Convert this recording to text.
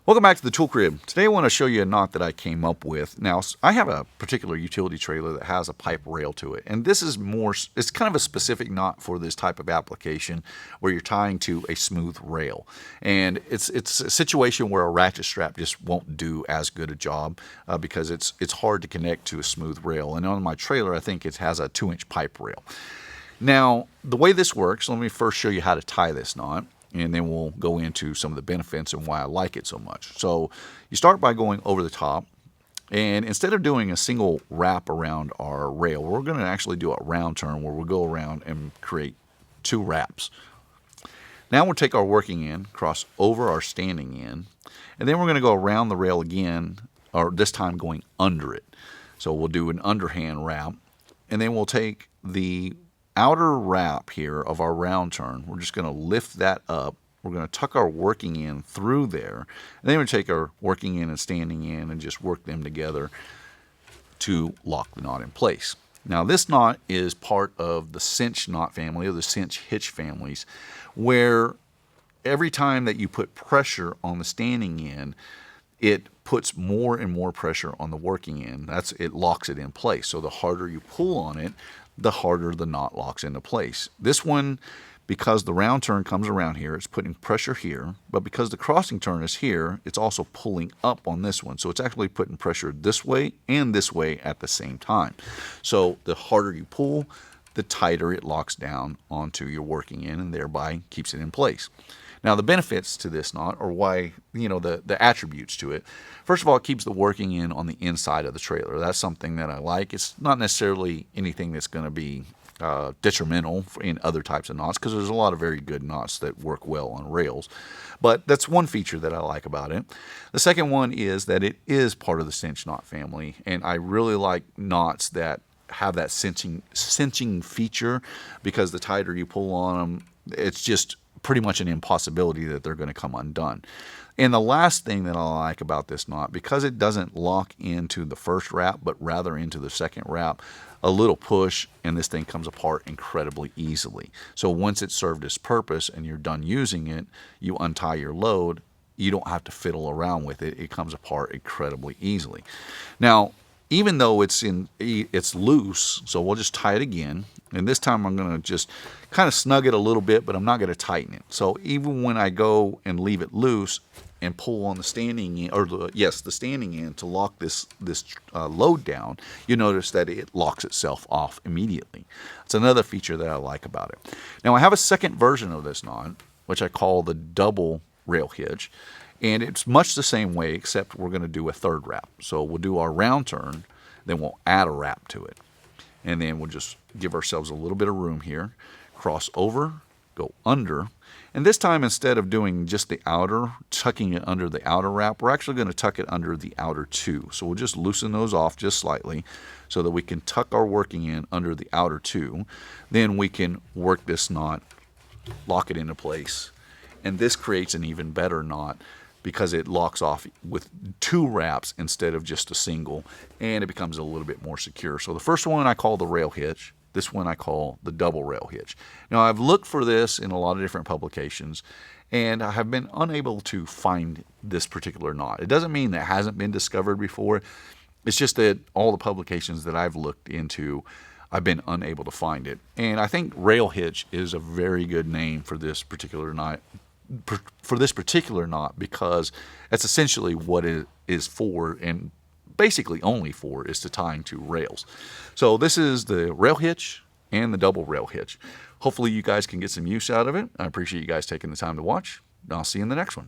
Welcome back to the Tool Crib. Today I want to show you a knot that I came up with. Now, I have a particular utility trailer that has a pipe rail to it, and this is it's kind of a specific knot for this type of application where you're tying to a smooth rail. And it's a situation where a ratchet strap just won't do as good a job because it's hard to connect to a smooth rail. And on my trailer, I think it has a 2-inch pipe rail. Now, the way this works, let me first show you how to tie this knot, and then we'll go into some of the benefits and why I like it so much. So you start by going over the top, and instead of doing a single wrap around our rail, we're going to actually do a round turn where we'll go around and create 2 wraps. Now we'll take our working end, cross over our standing end, and then we're going to go around the rail again, or this time going under it. So we'll do an underhand wrap, and then we'll take the outer wrap here of our round turn. We're just going to lift that up. We're going to tuck our working end through there, and then we're going to take our working end and standing end and just work them together to lock the knot in place. Now this knot is part of the cinch knot family, or the cinch hitch families, where every time that you put pressure on the standing end, it puts more and more pressure on the working end. It locks it in place. So the harder you pull on it, the harder the knot locks into place. This one, because the round turn comes around here, it's putting pressure here, but because the crossing turn is here, it's also pulling up on this one. So it's actually putting pressure this way and this way at the same time. So the harder you pull, the tighter it locks down onto your working end and thereby keeps it in place. Now the benefits to this knot, or why, the attributes to it. First of all, it keeps the working end on the inside of the trailer. That's something that I like. It's not necessarily anything that's going to be detrimental in other types of knots, because there's a lot of very good knots that work well on rails. But that's one feature that I like about it. The second one is that it is part of the cinch knot family, and I really like knots that have that cinching feature, because the tighter you pull on them, it's just pretty much an impossibility that they're going to come undone. And the last thing that I like about this knot, because it doesn't lock into the first wrap, but rather into the second wrap, a little push and this thing comes apart incredibly easily. So once it's served its purpose and you're done using it, you untie your load, you don't have to fiddle around with it. It comes apart incredibly easily. Now, even though it's loose, so we'll just tie it again. And this time I'm going to just kind of snug it a little bit, but I'm not going to tighten it. So even when I go and leave it loose and pull on the standing end, the standing end to lock this load down, you notice that it locks itself off immediately. It's another feature that I like about it. Now I have a second version of this knot, which I call the double rail hitch. And it's much the same way, except we're going to do a third wrap. So we'll do our round turn, then we'll add a wrap to it. And then we'll just give ourselves a little bit of room here, cross over, go under. And this time, instead of doing just the outer, tucking it under the outer wrap, we're actually going to tuck it under the outer 2. So we'll just loosen those off just slightly so that we can tuck our working end under the outer 2. Then we can work this knot, lock it into place. And this creates an even better knot, because it locks off with 2 wraps instead of just a single, and it becomes a little bit more secure. So the first one I call the rail hitch. This one I call the double rail hitch. Now I've looked for this in a lot of different publications, and I have been unable to find this particular knot. It doesn't mean that it hasn't been discovered before. It's just that all the publications that I've looked into, I've been unable to find it. And I think rail hitch is a very good name for this particular knot. Because that's essentially what it is for, and basically only for, is to tying to rails. So this is the rail hitch and the double rail hitch. Hopefully you guys can get some use out of it. I appreciate you guys taking the time to watch. I'll see you in the next one.